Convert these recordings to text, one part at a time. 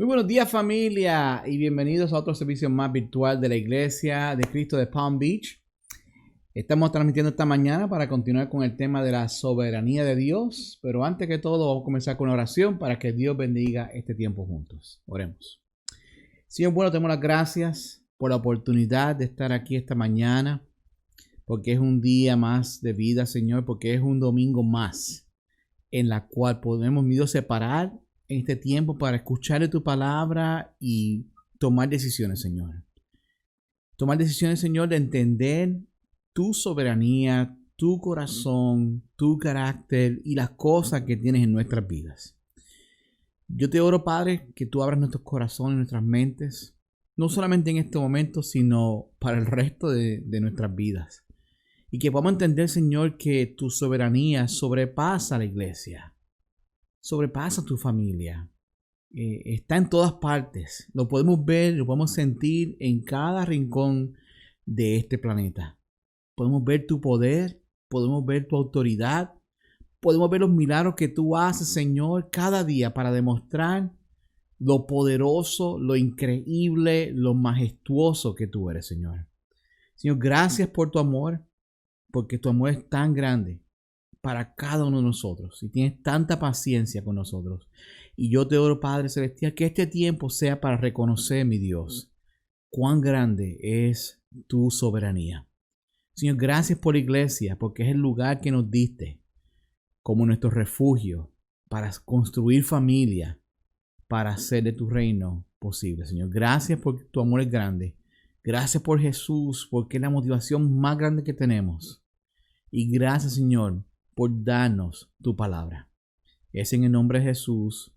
Muy buenos días, familia, y bienvenidos a otro servicio más virtual de la Iglesia de Cristo de Palm Beach. Estamos transmitiendo esta mañana para continuar con el tema de la soberanía de Dios, pero antes que todo vamos a comenzar con una oración para que Dios bendiga este tiempo juntos. Oremos. Señor, bueno, te damos las gracias por la oportunidad de estar aquí esta mañana, porque es un día más de vida, Señor, porque es un domingo más en la cual podemos, mi Dios, separar en este tiempo para escucharle tu palabra y tomar decisiones, Señor. Tomar decisiones, Señor, de entender tu soberanía, tu corazón, tu carácter y las cosas que tienes en nuestras vidas. Yo te oro, Padre, que tú abras nuestros corazones, nuestras mentes, no solamente en este momento, sino para el resto de nuestras vidas. Y que podamos entender, Señor, que tu soberanía sobrepasa a la iglesia, sobrepasa a tu familia. Está en todas partes. Lo podemos ver, lo podemos sentir en cada rincón de este planeta. Podemos ver tu poder, podemos ver tu autoridad, podemos ver los milagros que tú haces, Señor, cada día para demostrar lo poderoso, lo increíble, lo majestuoso que tú eres, Señor. Señor, gracias por tu amor, porque tu amor es tan grande para cada uno de nosotros y tienes tanta paciencia con nosotros. Y yo te oro, Padre Celestial, que este tiempo sea para reconocer, mi Dios, cuán grande es tu soberanía. Señor, gracias por la iglesia, porque es el lugar que nos diste como nuestro refugio para construir familia, para hacer de tu reino posible. Señor, gracias porque tu amor es grande. Gracias por Jesús, porque es la motivación más grande que tenemos. Y gracias, Señor, por darnos tu palabra. Es en el nombre de Jesús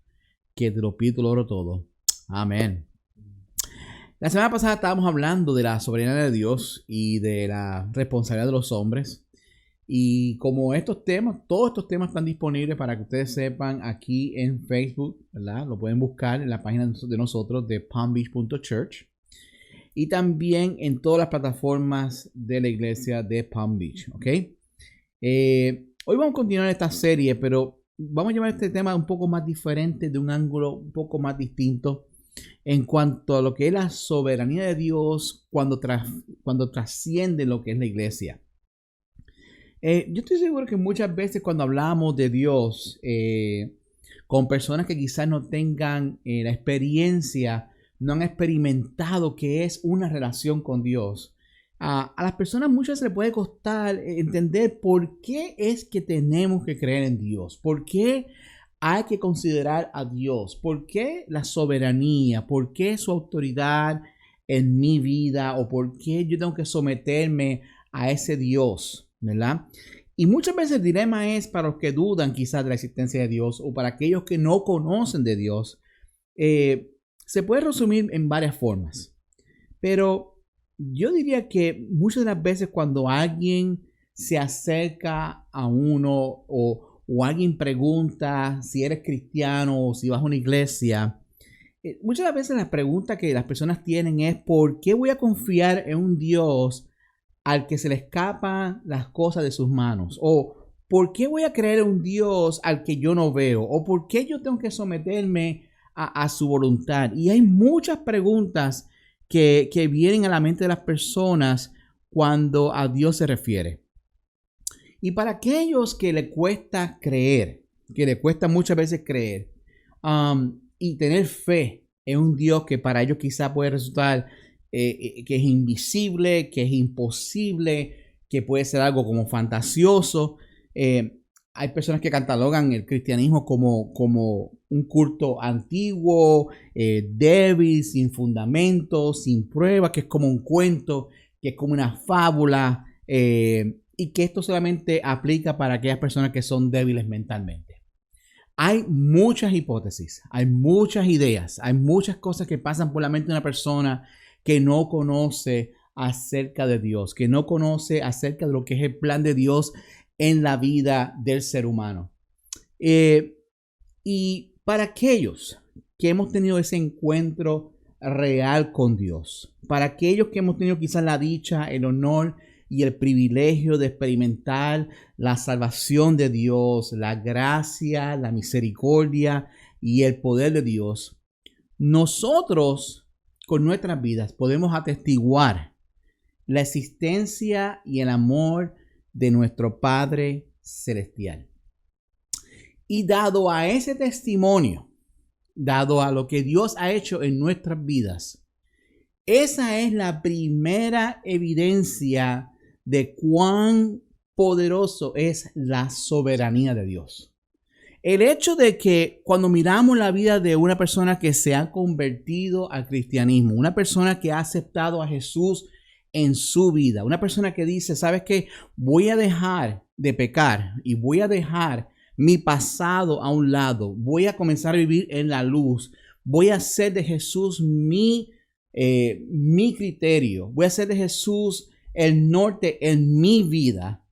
que te lo pido, lo oro todo. Amén. La semana pasada estábamos hablando de la soberanía de Dios y de la responsabilidad de los hombres. Y como todos estos temas están disponibles para que ustedes sepan aquí en Facebook, ¿verdad? Lo pueden buscar en la página de nosotros de palmbeach.church y también en todas las plataformas de la iglesia de Palm Beach, ¿ok? Hoy vamos a continuar esta serie, pero vamos a llevar este tema un poco más diferente, de un ángulo un poco más distinto en cuanto a lo que es la soberanía de Dios cuando trasciende lo que es la iglesia. Yo estoy seguro que muchas veces cuando hablamos de Dios con personas que quizás no tengan la experiencia, no han experimentado qué es una relación con Dios, a las personas muchas les puede costar entender por qué es que tenemos que creer en Dios, por qué hay que considerar a Dios, por qué la soberanía, por qué su autoridad en mi vida o por qué yo tengo que someterme a ese Dios, ¿verdad? Y muchas veces el dilema es para los que dudan quizás de la existencia de Dios o para aquellos que no conocen de Dios. Se puede resumir en varias formas, pero yo diría que muchas de las veces cuando alguien se acerca a uno o alguien pregunta si eres cristiano o si vas a una iglesia, muchas de las veces la pregunta que las personas tienen es ¿por qué voy a confiar en un Dios al que se le escapan las cosas de sus manos? O ¿por qué voy a creer en un Dios al que yo no veo? ¿O por qué yo tengo que someterme a su voluntad? Y hay muchas preguntas que vienen a la mente de las personas cuando a Dios se refiere. Y para aquellos que le cuesta creer, que le cuesta muchas veces creer y tener fe en un Dios que para ellos quizá puede resultar que es invisible, que es imposible, que puede ser algo como fantasioso. Hay personas que catalogan el cristianismo como un culto antiguo, débil, sin fundamento, sin pruebas, que es como un cuento, que es como una fábula, y que esto solamente aplica para aquellas personas que son débiles mentalmente. Hay muchas hipótesis, hay muchas ideas, hay muchas cosas que pasan por la mente de una persona que no conoce acerca de Dios, que no conoce acerca de lo que es el plan de Dios en la vida del ser humano. Y para aquellos que hemos tenido ese encuentro real con Dios, para aquellos que hemos tenido quizás la dicha, el honor y el privilegio de experimentar la salvación de Dios, la gracia, la misericordia y el poder de Dios, Nosotros, con nuestras vidas, podemos atestiguar la existencia y el amor de nuestro Padre Celestial. Y dado a ese testimonio, dado a lo que Dios ha hecho en nuestras vidas, esa es la primera evidencia de cuán poderoso es la soberanía de Dios. El hecho de que cuando miramos la vida de una persona que se ha convertido al cristianismo, una persona que ha aceptado a Jesús en su vida, una persona que dice, ¿sabes qué? Voy a dejar de pecar y voy a dejar mi pasado a un lado, voy a comenzar a vivir en la luz, voy a hacer de Jesús mi criterio, voy a hacer de Jesús el norte en mi vida,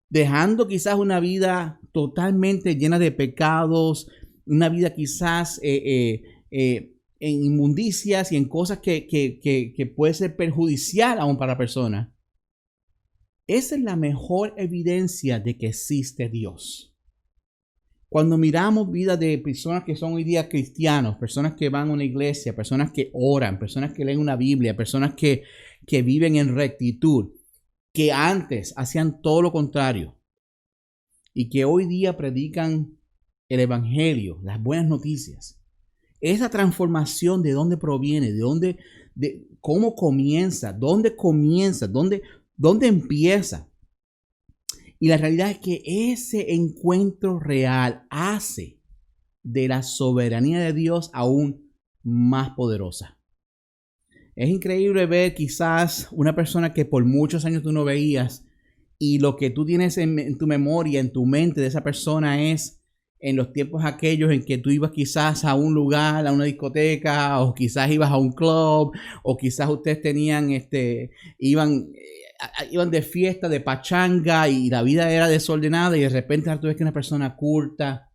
dejando quizás una vida totalmente llena de pecados, una vida quizás en inmundicias y en cosas que puede ser perjudicial aún para la persona. Esa es la mejor evidencia de que existe Dios. Cuando miramos vidas de personas que son hoy día cristianos, personas que van a una iglesia, personas que oran, personas que leen una Biblia, personas que viven en rectitud, que antes hacían todo lo contrario y que hoy día predican el evangelio, las buenas noticias. Esa transformación, ¿de dónde proviene? ¿De cómo comienza? ¿Dónde empieza? Y la realidad es que ese encuentro real hace de la soberanía de Dios aún más poderosa. Es increíble ver quizás una persona que por muchos años tú no veías y lo que tú tienes en tu memoria, en tu mente de esa persona es en los tiempos aquellos en que tú ibas quizás a un lugar, a una discoteca, o quizás ibas a un club, o quizás ustedes tenían, iban de fiesta, de pachanga, y la vida era desordenada, y de repente tú ves que una persona culta,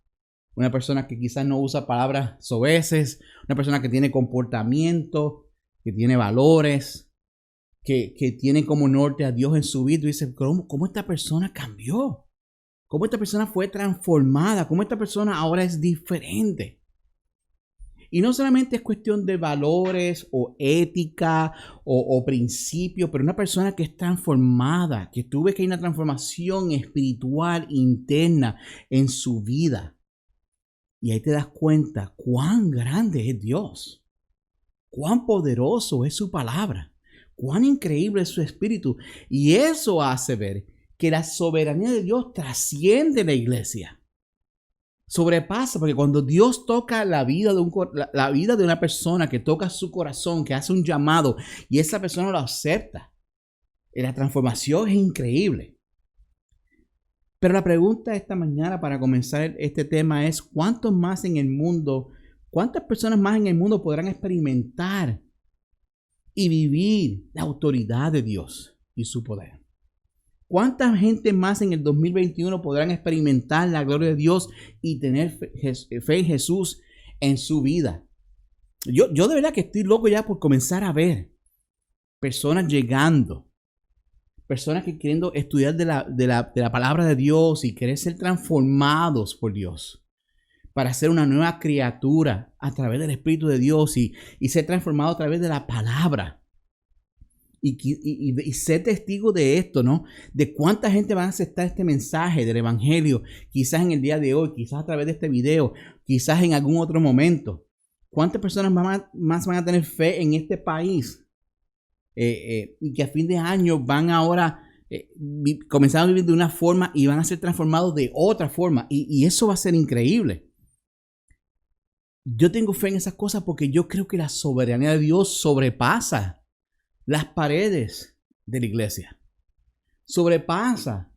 una persona que quizás no usa palabras soeces, una persona que tiene comportamiento, que tiene valores, que tiene como norte a Dios en su vida. Y dices, ¿cómo esta persona cambió? ¿Cómo esta persona fue transformada? ¿Cómo esta persona ahora es diferente? Y no solamente es cuestión de valores o ética o principios, pero una persona que es transformada, que tú ves que hay una transformación espiritual interna en su vida. Y ahí te das cuenta cuán grande es Dios, cuán poderoso es su palabra, cuán increíble es su espíritu. Y eso hace ver que la soberanía de Dios trasciende la iglesia. Sobrepasa, porque cuando Dios toca la vida de una persona, que toca su corazón, que hace un llamado y esa persona lo acepta, la transformación es increíble. Pero la pregunta esta mañana para comenzar este tema es, ¿cuántas personas más en el mundo podrán experimentar y vivir la autoridad de Dios y su poder? ¿Cuánta gente más en el 2021 podrán experimentar la gloria de Dios y tener fe en Jesús en su vida? Yo de verdad que estoy loco ya por comenzar a ver personas llegando, personas que queriendo estudiar de la palabra de Dios y querer ser transformados por Dios para ser una nueva criatura a través del Espíritu de Dios y ser transformado a través de la palabra. Y ser testigo de esto, ¿no? De cuánta gente va a aceptar este mensaje del evangelio, quizás en el día de hoy, quizás a través de este video, quizás en algún otro momento. ¿Cuántas personas más van a tener fe en este país? Y que a fin de año van ahora comenzar a vivir de una forma y van a ser transformados de otra forma. Y eso va a ser increíble. Yo tengo fe en esas cosas porque yo creo que la soberanía de Dios sobrepasa las paredes de la iglesia, sobrepasa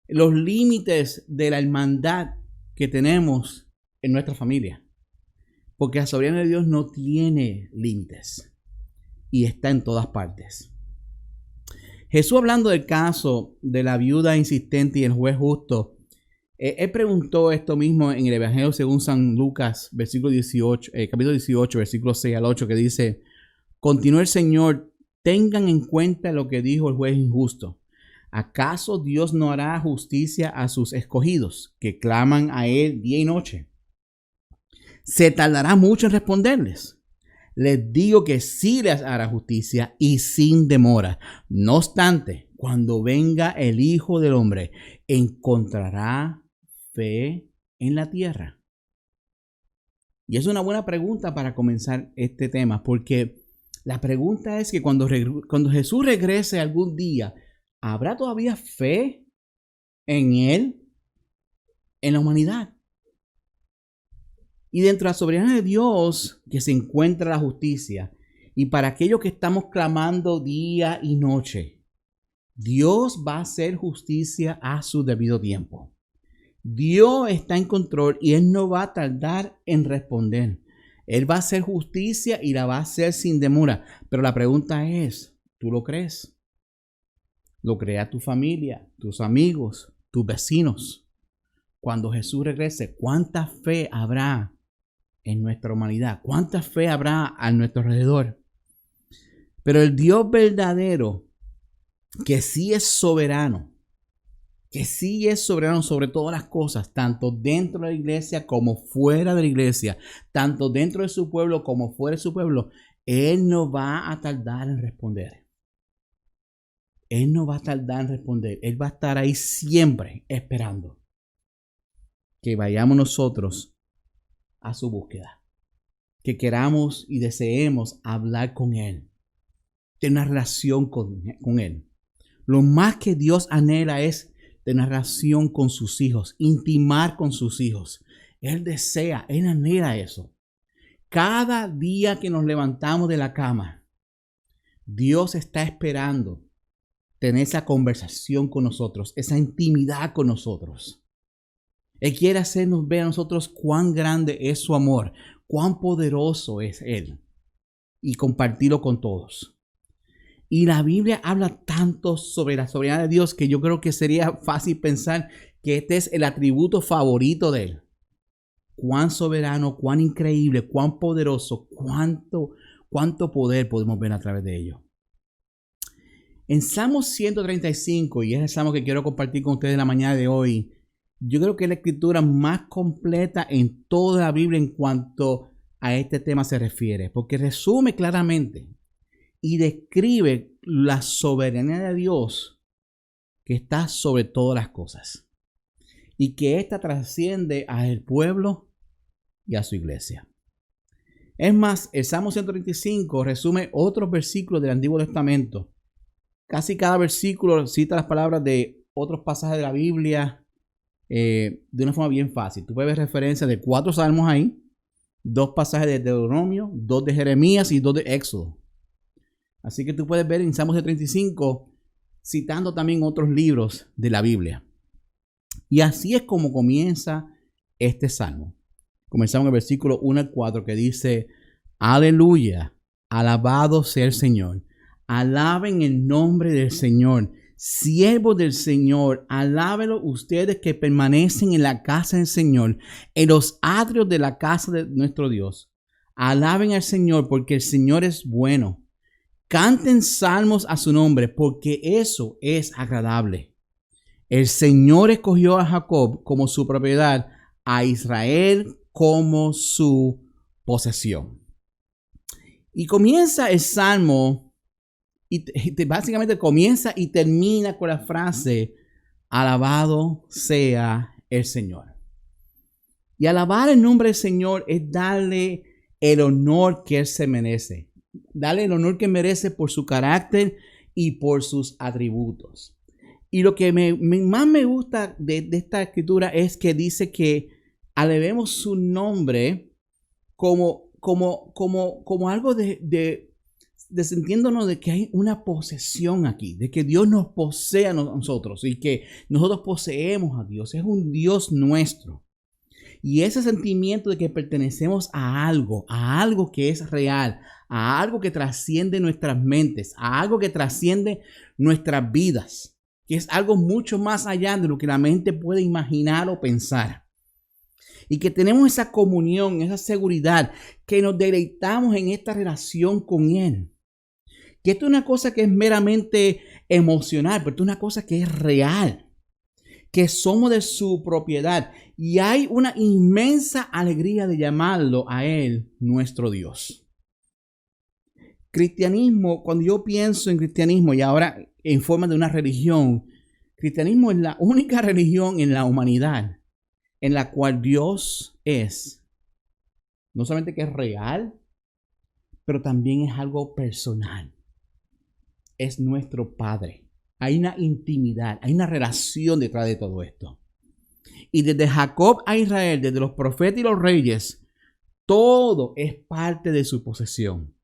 los límites de la hermandad que tenemos en nuestra familia, porque la soberanía de Dios no tiene límites y está en todas partes. Jesús, hablando del caso de la viuda insistente y el juez justo, él preguntó esto mismo en el Evangelio según San Lucas, capítulo 18, versículos 6 al 8, que dice: continuó el Señor: tengan en cuenta lo que dijo el juez injusto. ¿Acaso Dios no hará justicia a sus escogidos, que claman a Él día y noche? ¿Se tardará mucho en responderles? Les digo que sí les hará justicia y sin demora. No obstante, cuando venga el Hijo del Hombre, ¿encontrará fe en la tierra? Y es una buena pregunta para comenzar este tema, porque la pregunta es que cuando Jesús regrese algún día, ¿habrá todavía fe en Él, en la humanidad? Y dentro de la soberanía de Dios que se encuentra la justicia. Y para aquellos que estamos clamando día y noche, Dios va a hacer justicia a su debido tiempo. Dios está en control y Él no va a tardar en responder. Él va a hacer justicia y la va a hacer sin demora. Pero la pregunta es, ¿tú lo crees? ¿Lo crea tu familia, tus amigos, tus vecinos? Cuando Jesús regrese, ¿cuánta fe habrá en nuestra humanidad? ¿Cuánta fe habrá a nuestro alrededor? Pero el Dios verdadero, que sí es soberano sobre todas las cosas, tanto dentro de la iglesia como fuera de la iglesia, tanto dentro de su pueblo como fuera de su pueblo, Él no va a tardar en responder. Él no va a tardar en responder. Él va a estar ahí siempre esperando que vayamos nosotros a su búsqueda, que queramos y deseemos hablar con Él, tener una relación con Él. Lo más que Dios anhela es tener una relación con sus hijos, intimar con sus hijos. Él desea, Él anhela eso. Cada día que nos levantamos de la cama, Dios está esperando tener esa conversación con nosotros, esa intimidad con nosotros. Él quiere hacernos ver a nosotros cuán grande es su amor, cuán poderoso es Él y compartirlo con todos. Y la Biblia habla tanto sobre la soberanía de Dios que yo creo que sería fácil pensar que este es el atributo favorito de Él. Cuán soberano, cuán increíble, cuán poderoso, cuánto poder podemos ver a través de ello. En Salmo 135, y es el salmo que quiero compartir con ustedes en la mañana de hoy, yo creo que es la escritura más completa en toda la Biblia en cuanto a este tema se refiere, porque resume claramente y describe la soberanía de Dios que está sobre todas las cosas y que ésta trasciende al pueblo y a su iglesia. Es más, el Salmo 135 resume otros versículos del Antiguo Testamento. Casi cada versículo cita las palabras de otros pasajes de la Biblia de una forma bien fácil. Tú puedes ver referencias de 4 salmos ahí, 2 pasajes de Deuteronomio, 2 de Jeremías y 2 de Éxodo. Así que tú puedes ver en Salmo 135 citando también otros libros de la Biblia. Y así es como comienza este salmo. Comenzamos en el versículo 1 al 4 que dice: Aleluya, alabado sea el Señor. Alaben el nombre del Señor. Siervos del Señor, alábenlo ustedes que permanecen en la casa del Señor, en los atrios de la casa de nuestro Dios. Alaben al Señor porque el Señor es bueno. Canten salmos a su nombre porque eso es agradable. El Señor escogió a Jacob como su propiedad, a Israel como su posesión. Y comienza el salmo. Y básicamente comienza y termina con la frase: alabado sea el Señor. Y alabar el nombre del Señor es darle el honor que Él se merece. Darle el honor que merece por su carácter y por sus atributos. Y lo que más me gusta de esta escritura es que dice que alabemos su nombre como algo de sintiéndonos de que hay una posesión aquí, de que Dios nos posee a nosotros y que nosotros poseemos a Dios. Es un Dios nuestro. Y ese sentimiento de que pertenecemos a algo que es real, a algo que trasciende nuestras mentes, a algo que trasciende nuestras vidas, que es algo mucho más allá de lo que la mente puede imaginar o pensar. Y que tenemos esa comunión, esa seguridad, que nos deleitamos en esta relación con Él. Que esto es una cosa que es meramente emocional, pero esto es una cosa que es real. que somos de su propiedad y hay una inmensa alegría de llamarlo a Él nuestro Dios. Cristianismo, cuando yo pienso en cristianismo y ahora en forma de una religión, cristianismo es la única religión en la humanidad en la cual Dios es, no solamente que es real, pero también es algo personal. Es nuestro Padre. Hay una intimidad, hay una relación detrás de todo esto. Y desde Jacob a Israel, desde los profetas y los reyes, todo es parte de su posesión.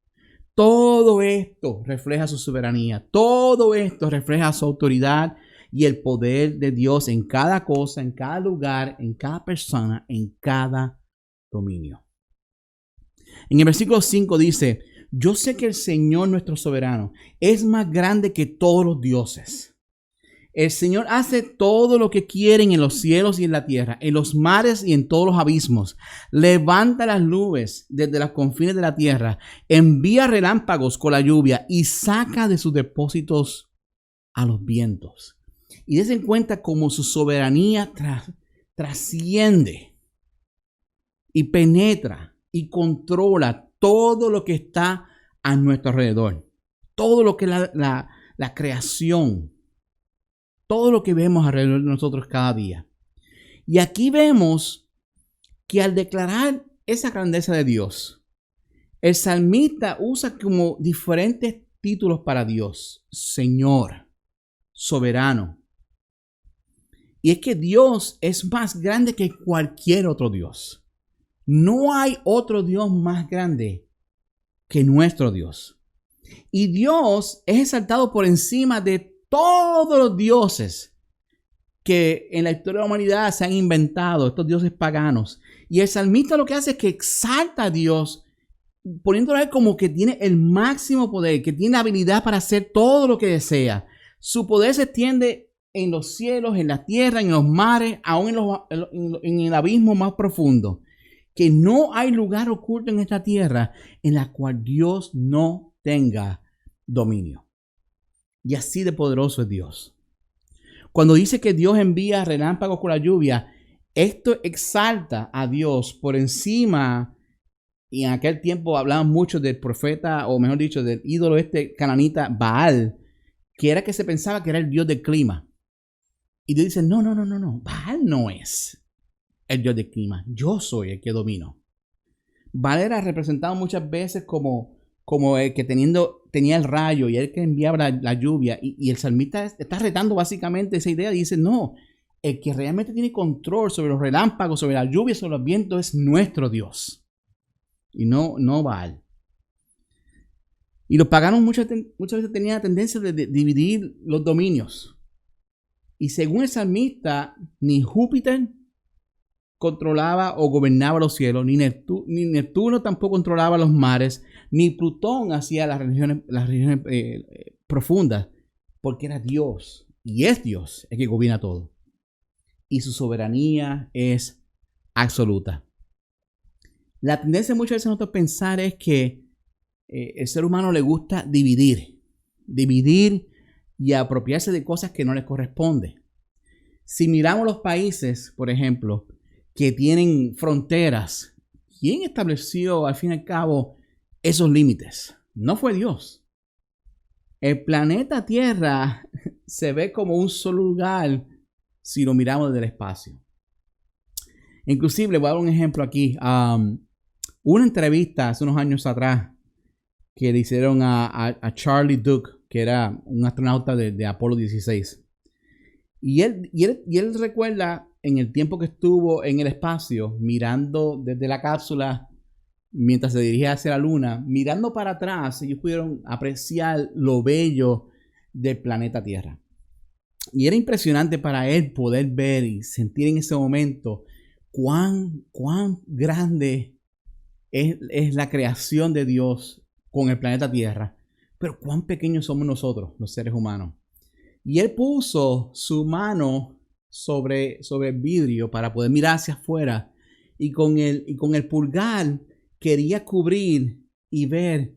Todo esto refleja su soberanía. Todo esto refleja su autoridad y el poder de Dios en cada cosa, en cada lugar, en cada persona, en cada dominio. En el versículo 5 dice: yo sé que el Señor nuestro soberano es más grande que todos los dioses. El Señor hace todo lo que quiere en los cielos y en la tierra, en los mares y en todos los abismos. Levanta las nubes desde los confines de la tierra, envía relámpagos con la lluvia y saca de sus depósitos a los vientos. Y dense cuenta cómo su soberanía trasciende y penetra y controla todo lo que está a nuestro alrededor. Todo lo que es la creación. Todo lo que vemos alrededor de nosotros cada día. Y aquí vemos que al declarar esa grandeza de Dios, el salmista usa como diferentes títulos para Dios: Señor, soberano. Y es que Dios es más grande que cualquier otro Dios. No hay otro Dios más grande que nuestro Dios. Y Dios es exaltado por encima de todos los dioses que en la historia de la humanidad se han inventado, estos dioses paganos. Y el salmista lo que hace es que exalta a Dios, poniéndolo a él como que tiene el máximo poder, que tiene la habilidad para hacer todo lo que desea. Su poder se extiende en los cielos, en la tierra, en los mares, aún en el abismo más profundo. Que no hay lugar oculto en esta tierra en la cual Dios no tenga dominio. Y así de poderoso es Dios. Cuando dice que Dios envía relámpagos con la lluvia, esto exalta a Dios por encima. Y en aquel tiempo hablaban mucho del profeta, o mejor dicho, del ídolo cananita Baal, que era que se pensaba que era el dios del clima. Y Dios dice: no, Baal no es el dios del clima. Yo soy el que domino. Baal era representado muchas veces como el que tenía el rayo y el que enviaba la lluvia. Y el salmista está retando básicamente esa idea. Y dice: no, el que realmente tiene control sobre los relámpagos, sobre la lluvia, sobre los vientos es nuestro Dios. Y no Baal. Y los paganos muchas veces tenían la tendencia de dividir los dominios. Y según el salmista, ni Júpiter controlaba o gobernaba los cielos, ni Neptuno tampoco controlaba los mares, ni Plutón hacía las regiones profundas, porque era Dios, y es Dios el que gobierna todo. Y su soberanía es absoluta. La tendencia muchas veces a nosotros pensar es que el ser humano le gusta dividir y apropiarse de cosas que no les corresponden. Si miramos los países, por ejemplo, que tienen fronteras, ¿quién estableció al fin y al cabo esos límites? No fue Dios. El planeta Tierra se ve como un solo lugar si lo miramos desde el espacio. Inclusive, le voy a dar un ejemplo aquí. Una entrevista hace unos años atrás que le hicieron a Charlie Duke, que era un astronauta de Apolo 16. Y él recuerda en el tiempo que estuvo en el espacio, mirando desde la cápsula, mientras se dirigía hacia la luna, mirando para atrás, ellos pudieron apreciar lo bello del planeta Tierra. Y era impresionante para él poder ver y sentir en ese momento cuán grande es la creación de Dios con el planeta Tierra, pero cuán pequeños somos nosotros, los seres humanos. Y él puso su mano sobre el vidrio para poder mirar hacia afuera, y con el pulgar quería cubrir y ver,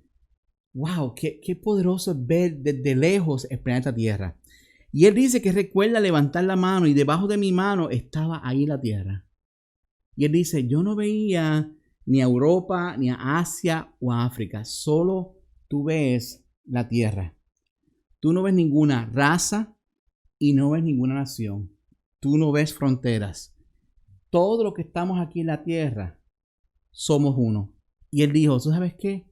wow, qué poderoso es ver desde lejos el planeta Tierra. Y él dice que recuerda levantar la mano y debajo de mi mano estaba ahí la tierra. Y él dice, yo no veía ni a Europa, ni a Asia o a África. Solo tú ves la tierra. Tú no ves ninguna raza y no ves ninguna nación. Tú no ves fronteras. Todo lo que estamos aquí en la tierra somos uno. Y él dijo, ¿tú sabes qué?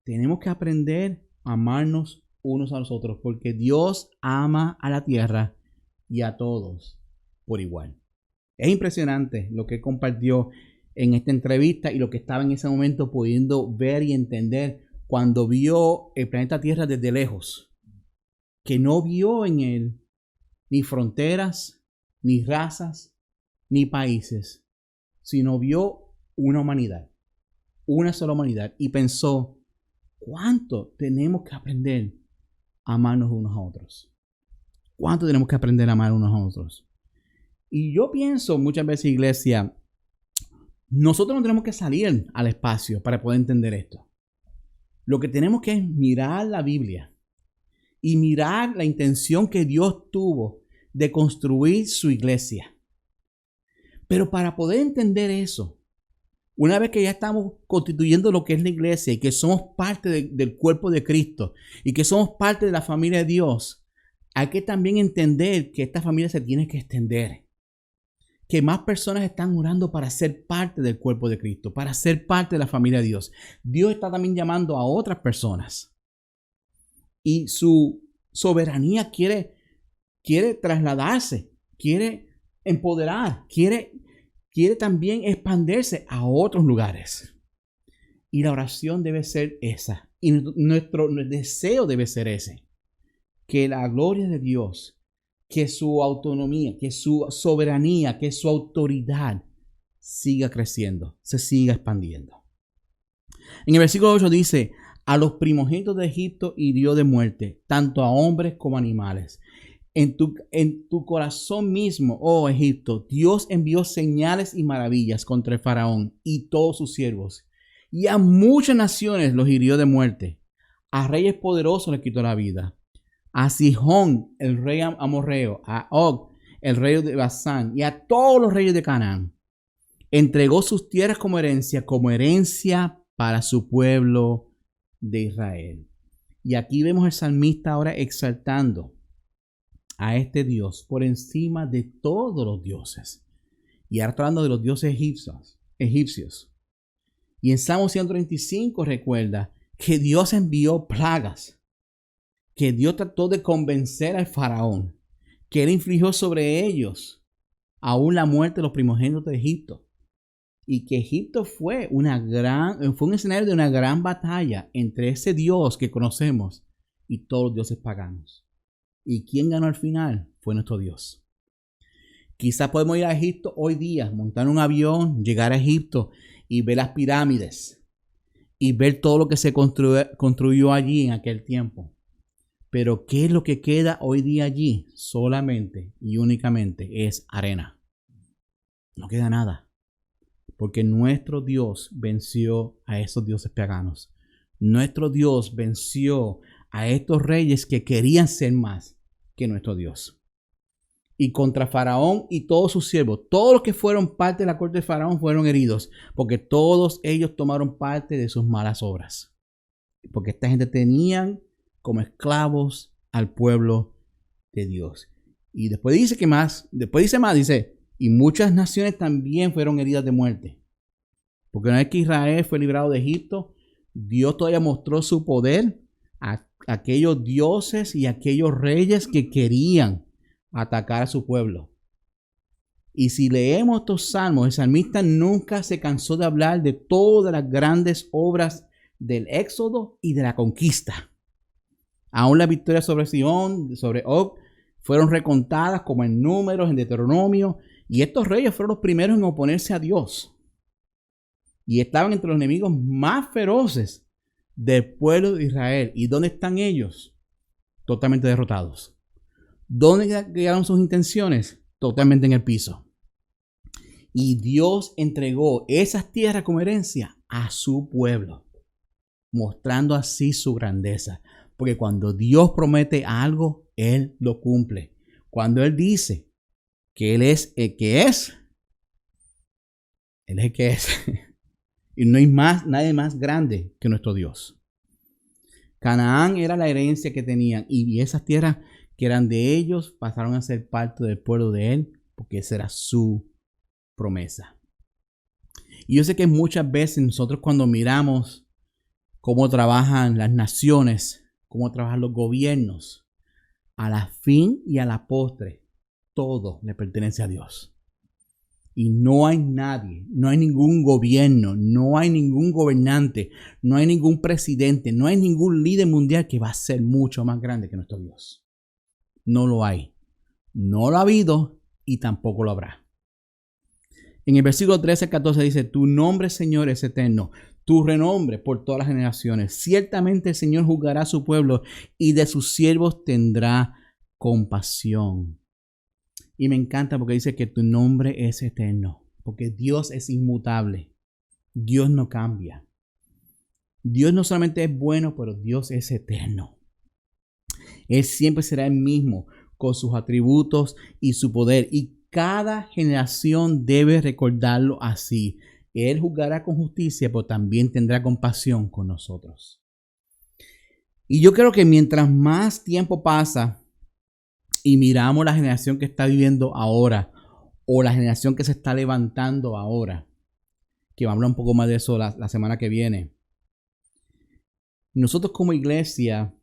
Tenemos que aprender a amarnos unos a los otros porque Dios ama a la tierra y a todos por igual. Es impresionante lo que compartió en esta entrevista y lo que estaba en ese momento pudiendo ver y entender cuando vio el planeta Tierra desde lejos, que no vio en él ni fronteras, ni razas, ni países, sino vio una humanidad, una sola humanidad, y pensó, ¿cuánto tenemos que aprender a amarnos unos a otros? ¿Cuánto tenemos que aprender a amar unos a otros? Y yo pienso muchas veces, iglesia, nosotros no tenemos que salir al espacio para poder entender esto. Lo que tenemos que es mirar la Biblia y mirar la intención que Dios tuvo de construir su iglesia. Pero para poder entender eso, una vez que ya estamos constituyendo lo que es la iglesia y que somos parte del cuerpo de Cristo y que somos parte de la familia de Dios, hay que también entender que esta familia se tiene que extender. Que más personas están orando para ser parte del cuerpo de Cristo, para ser parte de la familia de Dios. Dios está también llamando a otras personas. Y su soberanía quiere trasladarse, quiere empoderar, quiere también expandirse a otros lugares. Y la oración debe ser esa. Y nuestro deseo debe ser ese. Que la gloria de Dios, que su autonomía, que su soberanía, que su autoridad siga creciendo, se siga expandiendo. En el versículo 8 dice, a los primogénitos de Egipto hirió de muerte, tanto a hombres como a animales. En tu corazón mismo, oh Egipto, Dios envió señales y maravillas contra el faraón y todos sus siervos. Y a muchas naciones los hirió de muerte. A reyes poderosos les quitó la vida. A Sihón, el rey amorreo, a Og, el rey de Basán, y a todos los reyes de Canaán. Entregó sus tierras como herencia para su pueblo de Israel. Y aquí vemos al salmista ahora exaltando a este Dios por encima de todos los dioses. Y ahora está hablando de los dioses egipcios. Y en Salmo 135 recuerda que Dios envió plagas, que Dios trató de convencer al faraón, que él infligió sobre ellos aún la muerte de los primogénitos de Egipto. Y que Egipto fue un escenario de una gran batalla entre ese Dios que conocemos y todos los dioses paganos. ¿Y quién ganó al final? Fue nuestro Dios. Quizás podemos ir a Egipto hoy día, montar un avión, llegar a Egipto y ver las pirámides y ver todo lo que se construyó allí en aquel tiempo. Pero ¿qué es lo que queda hoy día allí? Solamente y únicamente es arena. No queda nada. Porque nuestro Dios venció a esos dioses paganos. Nuestro Dios venció a estos reyes que querían ser más que nuestro Dios. Y contra Faraón y todos sus siervos, todos los que fueron parte de la corte de Faraón fueron heridos, porque todos ellos tomaron parte de sus malas obras. Porque esta gente tenían como esclavos al pueblo de Dios. Y después dice dice, y muchas naciones también fueron heridas de muerte. Porque una vez que Israel fue librado de Egipto, Dios todavía mostró su poder a aquellos dioses y a aquellos reyes que querían atacar a su pueblo. Y si leemos estos salmos, el salmista nunca se cansó de hablar de todas las grandes obras del éxodo y de la conquista. Aún las victorias sobre Sihón, sobre Og, fueron recontadas como en Números, en Deuteronomio. Y estos reyes fueron los primeros en oponerse a Dios. Y estaban entre los enemigos más feroces del pueblo de Israel. ¿Y dónde están ellos? Totalmente derrotados. ¿Dónde quedaron sus intenciones? Totalmente en el piso. Y Dios entregó esas tierras como herencia a su pueblo, mostrando así su grandeza. Porque cuando Dios promete algo, Él lo cumple. Cuando Él dice que Él es el que es, Él es el que es. Y no hay nadie más grande que nuestro Dios. Canaán era la herencia que tenían y esas tierras que eran de ellos pasaron a ser parte del pueblo de Él porque esa era su promesa. Y yo sé que muchas veces nosotros cuando miramos cómo trabajan las naciones, cómo trabajan los gobiernos, a la fin y a la postre, todo le pertenece a Dios. Y no hay nadie, no hay ningún gobierno, no hay ningún gobernante, no hay ningún presidente, no hay ningún líder mundial que va a ser mucho más grande que nuestro Dios. No lo hay. No lo ha habido y tampoco lo habrá. En el versículo 13 al 14 dice, tu nombre, Señor, es eterno, tu renombre por todas las generaciones. Ciertamente el Señor juzgará a su pueblo y de sus siervos tendrá compasión. Y me encanta porque dice que tu nombre es eterno, porque Dios es inmutable. Dios no cambia. Dios no solamente es bueno, pero Dios es eterno. Él siempre será el mismo con sus atributos y su poder. Y cada generación debe recordarlo así. Él juzgará con justicia, pero también tendrá compasión con nosotros. Y yo creo que mientras más tiempo pasa y miramos la generación que está viviendo ahora o la generación que se está levantando ahora, que vamos a hablar un poco más de eso la semana que viene, nosotros como iglesia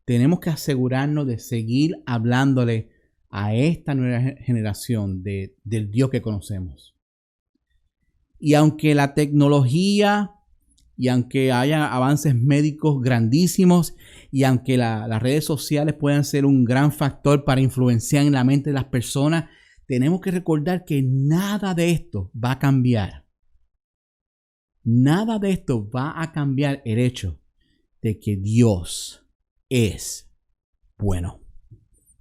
tenemos que asegurarnos de seguir hablándole a esta nueva generación del Dios que conocemos. Y aunque la tecnología y aunque haya avances médicos grandísimos y aunque las redes sociales puedan ser un gran factor para influenciar en la mente de las personas, tenemos que recordar que nada de esto va a cambiar. Nada de esto va a cambiar el hecho de que Dios es bueno,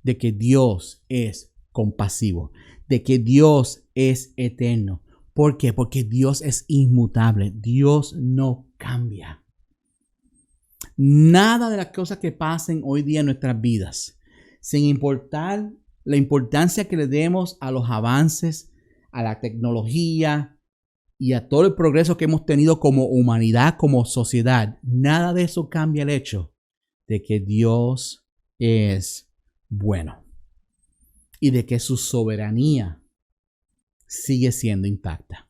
de que Dios es compasivo, de que Dios es eterno. ¿Por qué? Porque Dios es inmutable. Dios no cambia. Nada de las cosas que pasen hoy día en nuestras vidas, sin importar la importancia que le demos a los avances, a la tecnología y a todo el progreso que hemos tenido como humanidad, como sociedad, nada de eso cambia el hecho de que Dios es bueno y de que su soberanía sigue siendo intacta.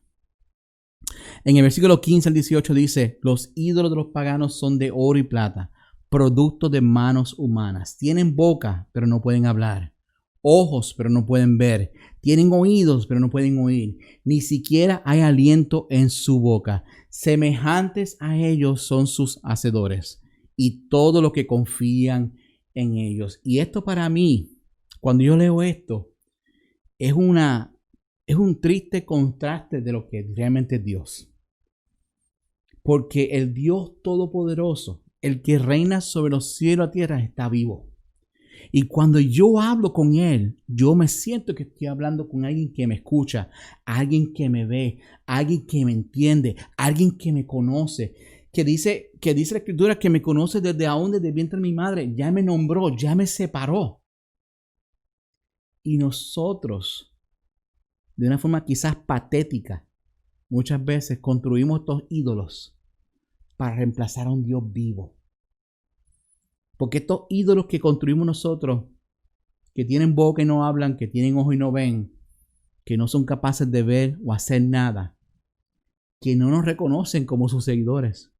En el versículo 15 al 18 dice, los ídolos de los paganos son de oro y plata, productos de manos humanas. Tienen boca, pero no pueden hablar. Ojos, pero no pueden ver. Tienen oídos, pero no pueden oír. Ni siquiera hay aliento en su boca. Semejantes a ellos son sus hacedores y todo lo que confían en ellos. Y esto para mí, cuando yo leo esto, es un triste contraste de lo que realmente es Dios. Porque el Dios Todopoderoso, el que reina sobre los cielos y la tierra, está vivo. Y cuando yo hablo con Él, yo me siento que estoy hablando con alguien que me escucha, alguien que me ve, alguien que me entiende, alguien que me conoce. Que dice la Escritura que me conoce desde el vientre de mi madre, ya me nombró, ya me separó. Y nosotros, de una forma quizás patética, muchas veces construimos estos ídolos para reemplazar a un Dios vivo. Porque estos ídolos que construimos nosotros, que tienen boca y no hablan, que tienen ojos y no ven, que no son capaces de ver o hacer nada, que no nos reconocen como sus seguidores,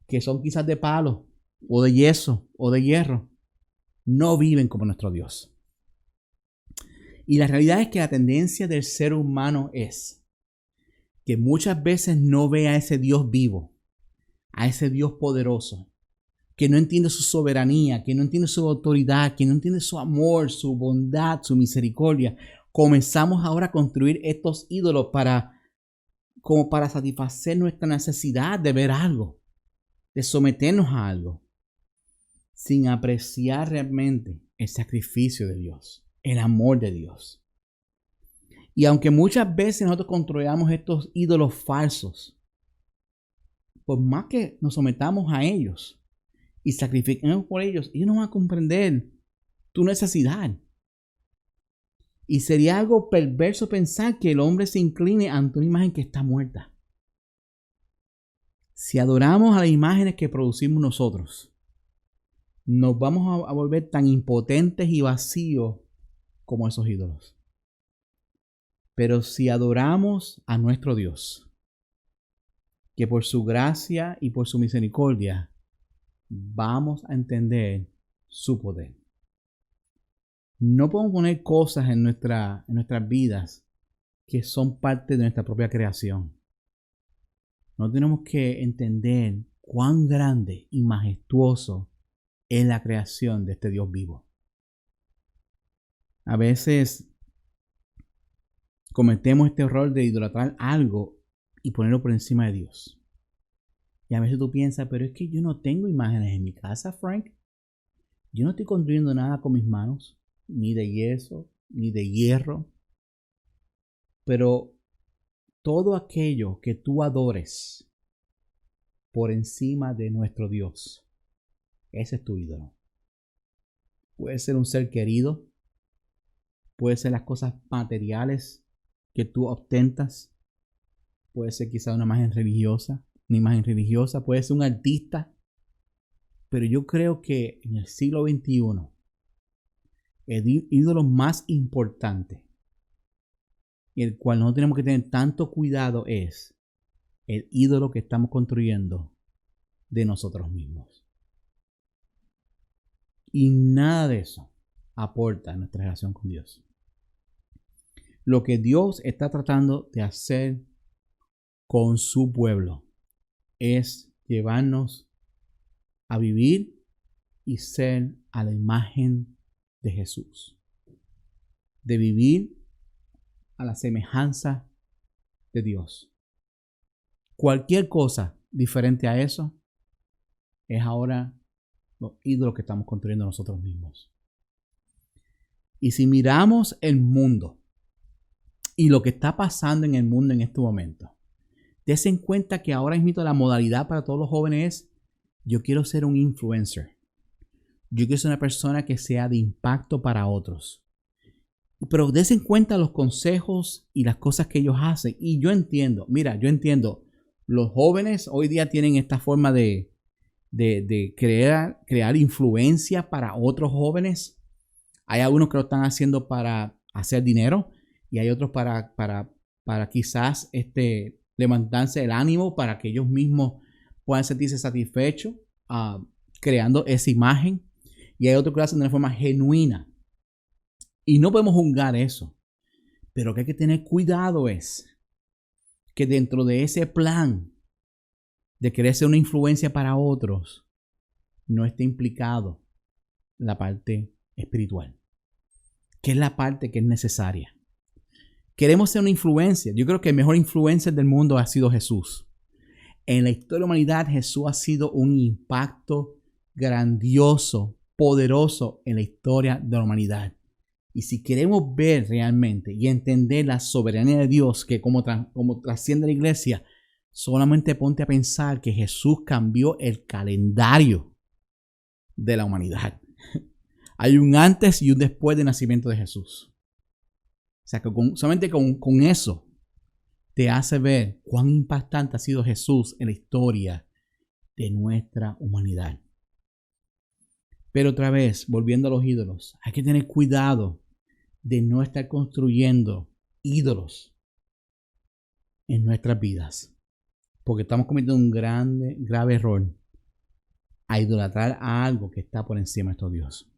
que son quizás de palo o de yeso o de hierro, no viven como nuestro Dios. Y la realidad es que la tendencia del ser humano es que muchas veces no ve a ese Dios vivo, a ese Dios poderoso, que no entiende su soberanía, que no entiende su autoridad, que no entiende su amor, su bondad, su misericordia. Comenzamos ahora a construir estos ídolos como para satisfacer nuestra necesidad de ver algo, de someternos a algo, sin apreciar realmente el sacrificio de Dios, el amor de Dios. Y aunque muchas veces nosotros construyamos estos ídolos falsos, por más que nos sometamos a ellos y sacrifiquemos por ellos no van a comprender tu necesidad. Y sería algo perverso pensar que el hombre se incline ante una imagen que está muerta. Si adoramos a las imágenes que producimos nosotros, nos vamos a volver tan impotentes y vacíos como esos ídolos. Pero si adoramos a nuestro Dios, que por su gracia y por su misericordia vamos a entender su poder. No podemos poner cosas en nuestras vidas que son parte de nuestra propia creación. No tenemos que entender cuán grande y majestuoso es la creación de este Dios vivo. A veces cometemos este error de idolatrar algo y ponerlo por encima de Dios. Y a veces tú piensas, pero es que yo no tengo imágenes en mi casa, Frank. Yo no estoy construyendo nada con mis manos, ni de yeso, ni de hierro. Pero todo aquello que tú adores por encima de nuestro Dios, ese es tu ídolo. Puede ser un ser querido, puede ser las cosas materiales que tú ostentas, puede ser quizá una imagen religiosa, puede ser un artista. Pero yo creo que en el siglo XXI, el ídolo más importante y el cual no tenemos que tener tanto cuidado es el ídolo que estamos construyendo de nosotros mismos. Y nada de eso aporta a nuestra relación con Dios. Lo que Dios está tratando de hacer con su pueblo es llevarnos a vivir y ser a la imagen de Jesús. De vivir a la semejanza de Dios. Cualquier cosa diferente a eso es ahora los ídolos que estamos construyendo nosotros mismos. Y si miramos el mundo y lo que está pasando en el mundo en este momento, dense en cuenta que ahora mismo la modalidad para todos los jóvenes es: yo quiero ser un influencer. Yo quiero ser una persona que sea de impacto para otros. Pero dense en cuenta los consejos y las cosas que ellos hacen. Y yo entiendo, los jóvenes hoy día tienen esta forma de crear influencia para otros jóvenes. Hay algunos que lo están haciendo para hacer dinero y hay otros para quizás levantarse el ánimo para que ellos mismos puedan sentirse satisfechos creando esa imagen. Y hay otros que lo hacen de una forma genuina. Y no podemos juzgar eso. Pero lo que hay que tener cuidado es que dentro de ese plan de querer ser una influencia para otros, no esté implicado la parte espiritual, que es la parte que es necesaria. Queremos ser una influencia. Yo creo que el mejor influencer del mundo ha sido Jesús. En la historia de la humanidad, Jesús ha sido un impacto grandioso, poderoso en la historia de la humanidad. Y si queremos ver realmente y entender la soberanía de Dios, que como trasciende la iglesia, solamente ponte a pensar que Jesús cambió el calendario de la humanidad. Hay un antes y un después del nacimiento de Jesús. O sea, que solamente con eso te hace ver cuán impactante ha sido Jesús en la historia de nuestra humanidad. Pero otra vez, volviendo a los ídolos, hay que tener cuidado de no estar construyendo ídolos en nuestras vidas. Porque estamos cometiendo un grave error a idolatrar a algo que está por encima de nuestro Dios.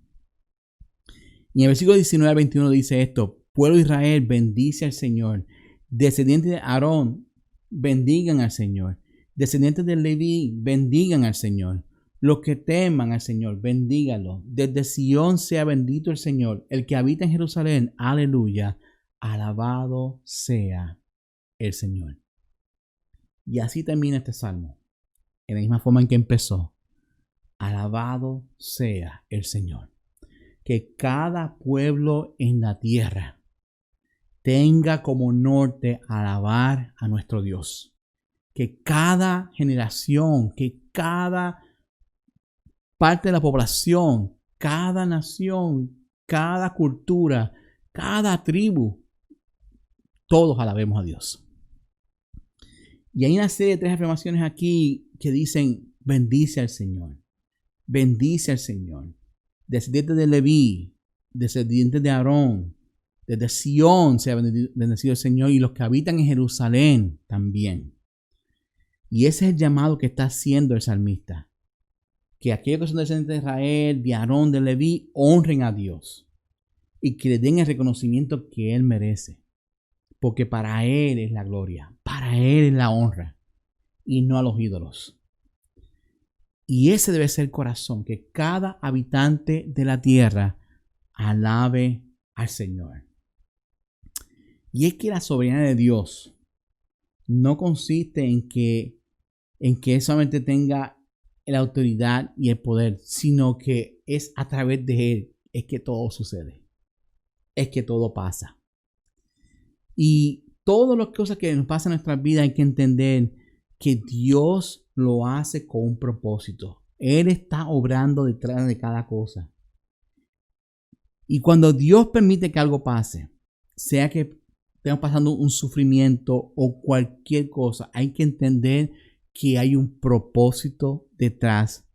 Y en el versículo 19 al 21 dice esto: pueblo de Israel, bendice al Señor. Descendientes de Aarón, bendigan al Señor. Descendientes de Leví, bendigan al Señor. Los que teman al Señor, bendíganlo. Desde Sión sea bendito el Señor. El que habita en Jerusalén, aleluya. Alabado sea el Señor. Y así termina este salmo, en la misma forma en que empezó. Alabado sea el Señor. Que cada pueblo en la tierra tenga como norte alabar a nuestro Dios. Que cada generación, que cada parte de la población, cada nación cada cultura, cada tribu, todos alabemos a Dios. Y hay una serie de 3 afirmaciones aquí que dicen, bendice al Señor, bendice al Señor. Descendientes de Leví, descendientes de Aarón, desde Sión sea bendecido el Señor, y los que habitan en Jerusalén también. Y ese es el llamado que está haciendo el salmista. Que aquellos que son descendientes de Israel, de Aarón, de Leví, honren a Dios. Y que le den el reconocimiento que Él merece. Porque para Él es la gloria, para Él es la honra, y no a los ídolos. Y ese debe ser el corazón, que cada habitante de la tierra alabe al Señor. Y es que la soberanía de Dios no consiste en que Él solamente tenga la autoridad y el poder, sino que es a través de Él es que todo sucede, es que todo pasa. Y todas las cosas que nos pasan en nuestras vidas hay que entender que Dios lo hace con un propósito. Él está obrando detrás de cada cosa. Y cuando Dios permite que algo pase, sea que estemos pasando un sufrimiento o cualquier cosa, hay que entender que hay un propósito detrás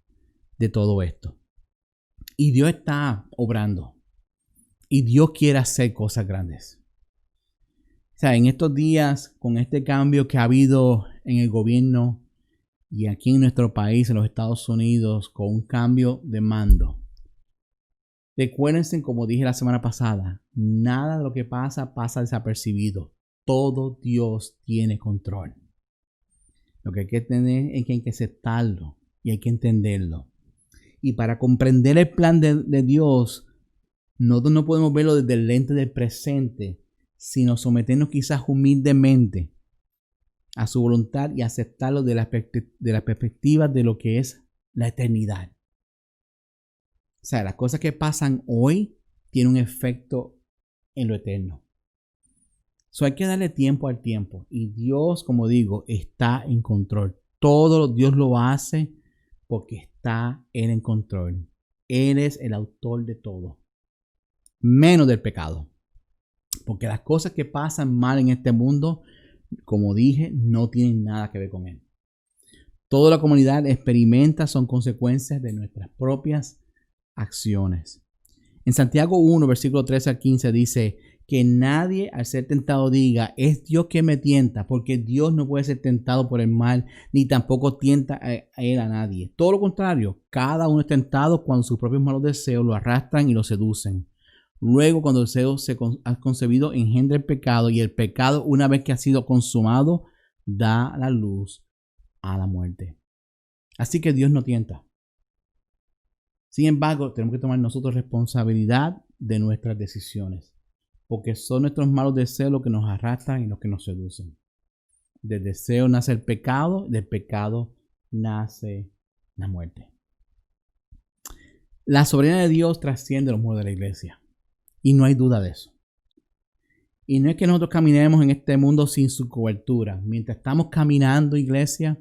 de todo esto. Y Dios está obrando. Y Dios quiere hacer cosas grandes. O sea, en estos días, con este cambio que ha habido en el gobierno y aquí en nuestro país, en los Estados Unidos, con un cambio de mando. Recuérdense, como dije la semana pasada, nada de lo que pasa desapercibido. Todo Dios tiene control. Lo que hay que tener es que hay que aceptarlo y hay que entenderlo. Y para comprender el plan de Dios, nosotros no podemos verlo desde el lente del presente, sino someternos quizás humildemente a su voluntad y aceptarlo de la perspectiva de lo que es la eternidad. O sea, las cosas que pasan hoy tienen un efecto en lo eterno. So, hay que darle tiempo al tiempo. Y Dios, como digo, está en control. Todo Dios lo hace porque está Él en control. Él es el autor de todo. Menos del pecado. Porque las cosas que pasan mal en este mundo, como dije, no tienen nada que ver con Él. Toda la comunidad experimenta son consecuencias de nuestras propias acciones. En Santiago 1, versículo 13 al 15 dice que nadie al ser tentado diga, es Dios que me tienta, porque Dios no puede ser tentado por el mal, ni tampoco tienta a Él a nadie. Todo lo contrario, cada uno es tentado cuando sus propios malos deseos lo arrastran y lo seducen. Luego, cuando el deseo se ha concebido, engendra el pecado, y el pecado, una vez que ha sido consumado, da la luz a la muerte. Así que Dios no tienta. Sin embargo, tenemos que tomar nosotros responsabilidad de nuestras decisiones, porque son nuestros malos deseos los que nos arrastran y los que nos seducen. Del deseo nace el pecado, del pecado nace la muerte. La soberanía de Dios trasciende los muros de la iglesia, y no hay duda de eso. Y no es que nosotros caminemos en este mundo sin su cobertura. Mientras estamos caminando, iglesia,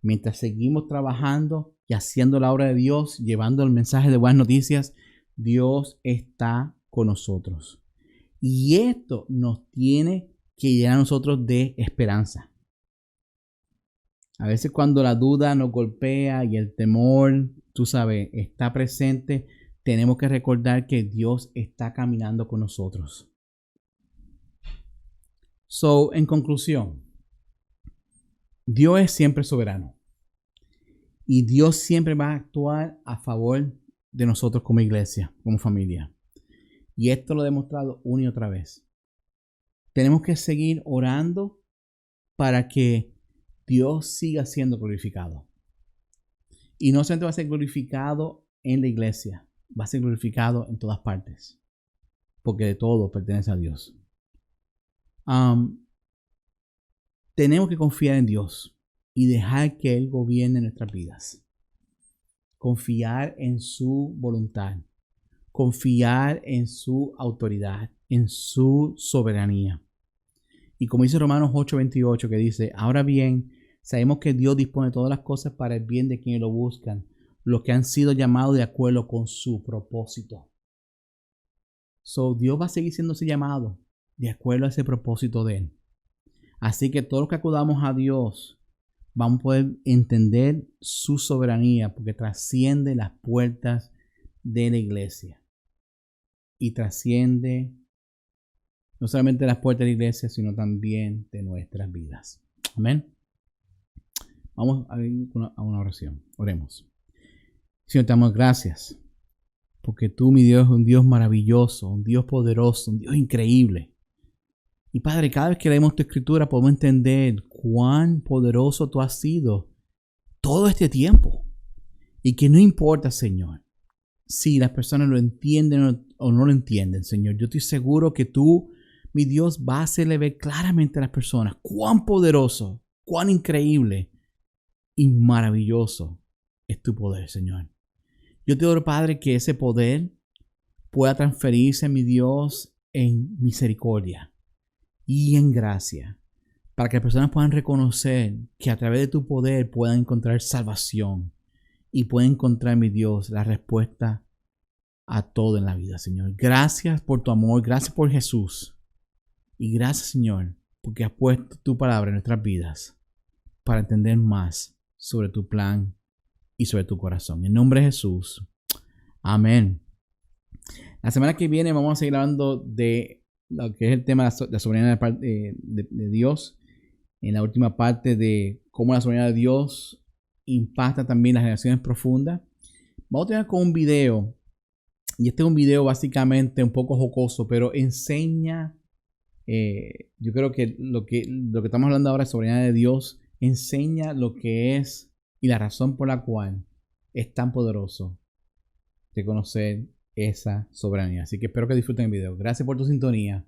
mientras seguimos trabajando y haciendo la obra de Dios, llevando el mensaje de buenas noticias, Dios está con nosotros. Y esto nos tiene que llenar a nosotros de esperanza. A veces cuando la duda nos golpea y el temor, tú sabes, está presente, tenemos que recordar que Dios está caminando con nosotros. En conclusión, Dios es siempre soberano. Y Dios siempre va a actuar a favor de nosotros como iglesia, como familia. Y esto lo he demostrado una y otra vez. Tenemos que seguir orando para que Dios siga siendo glorificado. Y no solamente va a ser glorificado en la iglesia, va a ser glorificado en todas partes. Porque de todo pertenece a Dios. Tenemos que confiar en Dios y dejar que Él gobierne nuestras vidas. Confiar en su voluntad. Confiar en su autoridad, en su soberanía. Y como dice Romanos 8:28, que dice, ahora bien, sabemos que Dios dispone todas las cosas para el bien de quienes lo buscan, los que han sido llamados de acuerdo con su propósito. So, Dios va a seguir siendo ese llamado de acuerdo a ese propósito de Él. Así que todos los que acudamos a Dios vamos a poder entender su soberanía porque trasciende las puertas de la iglesia. Y trasciende no solamente las puertas de la iglesia, sino también de nuestras vidas. Amén. Vamos a ir a una oración. Oremos. Señor, te damos gracias. Porque tú, mi Dios, es un Dios maravilloso, un Dios poderoso, un Dios increíble. Y Padre, cada vez que leemos tu escritura podemos entender cuán poderoso tú has sido todo este tiempo. Y que no importa, Señor, si las personas lo entienden o no lo entienden, Señor. Yo estoy seguro que tú, mi Dios, vas a hacerle ver claramente a las personas cuán poderoso, cuán increíble y maravilloso es tu poder, Señor. Yo te oro, Padre, que ese poder pueda transferirse, mi Dios, en misericordia y en gracia, para que las personas puedan reconocer que a través de tu poder puedan encontrar salvación y puedan encontrar, mi Dios, la respuesta a todo en la vida, Señor. Gracias por tu amor, gracias por Jesús y gracias, Señor, porque has puesto tu palabra en nuestras vidas para entender más sobre tu plan y sobre tu corazón. En nombre de Jesús. Amén. La semana que viene vamos a seguir hablando de lo que es el tema de la soberanía de Dios. En la última parte de cómo la soberanía de Dios impacta también las generaciones profundas. Vamos a tener con un video. Y este es un video básicamente un poco jocoso, pero enseña, yo creo que lo que estamos hablando ahora de soberanía de Dios, enseña lo que es y la razón por la cual es tan poderoso de conocer esa soberanía. Así que espero que disfruten el video. Gracias por tu sintonía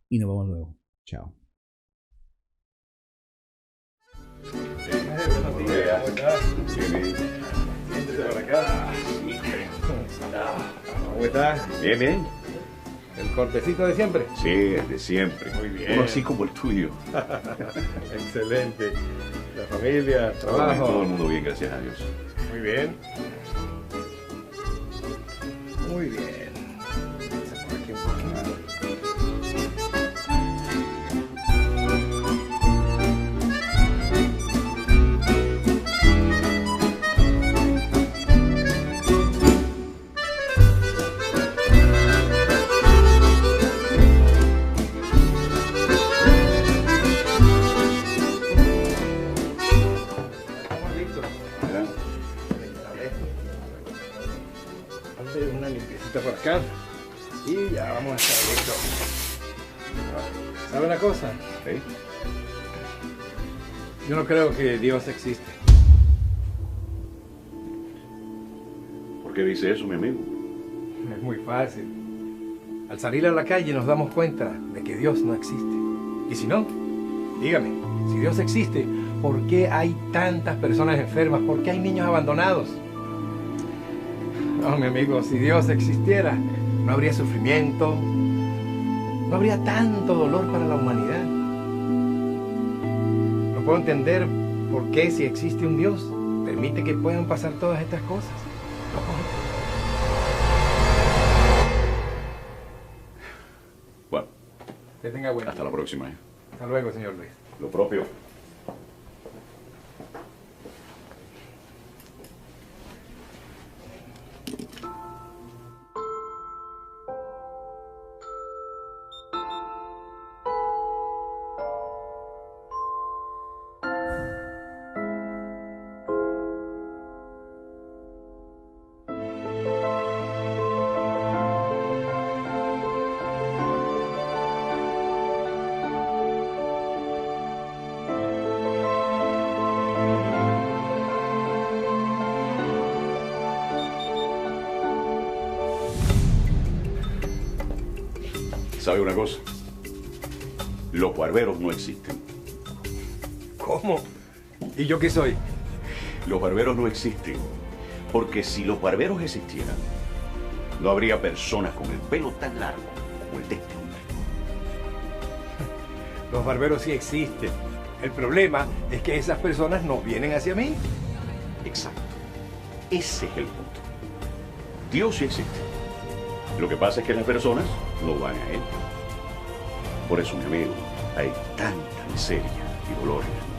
y nos vemos luego. Chao. Siéntese por acá. ¿Cómo estás? Bien, bien. ¿El cortecito de siempre? Sí, es de siempre. Muy bien. Uno así como el tuyo. Excelente. La familia, el trabajo. Todo el mundo bien, gracias a Dios. Muy bien. Muy bien. Vamos a poner aquí un poquito. Estamos listos. ¿Verdad? Hazle una limpiecita por acá y ya vamos a estar listos. ¿Sabe una cosa? ¿Sí? Yo no creo que Dios existe. ¿Por qué dice eso, mi amigo? Es muy fácil. Al salir a la calle nos damos cuenta de que Dios no existe. Y si no, dígame, si Dios existe, ¿por qué hay tantas personas enfermas? ¿Por qué hay niños abandonados? No, mi amigo, si Dios existiera, no habría sufrimiento, no habría tanto dolor para la humanidad. No puedo entender por qué, si existe un Dios, permite que puedan pasar todas estas cosas. No puedo entender. Bueno, Que tenga buen día. hasta la próxima. Hasta luego, señor Luis. Lo propio. ¿Sabe una cosa? Los barberos no existen. ¿Cómo? ¿Y yo qué soy? Los barberos no existen. Porque si los barberos existieran, no habría personas con el pelo tan largo como el de este hombre. Los barberos sí existen. El problema es que esas personas no vienen hacia mí. Exacto. Ese es el punto. Dios sí existe. Lo que pasa es que las personas no van a Él. Por eso, mi amigo, hay tanta miseria y dolor en el mundo.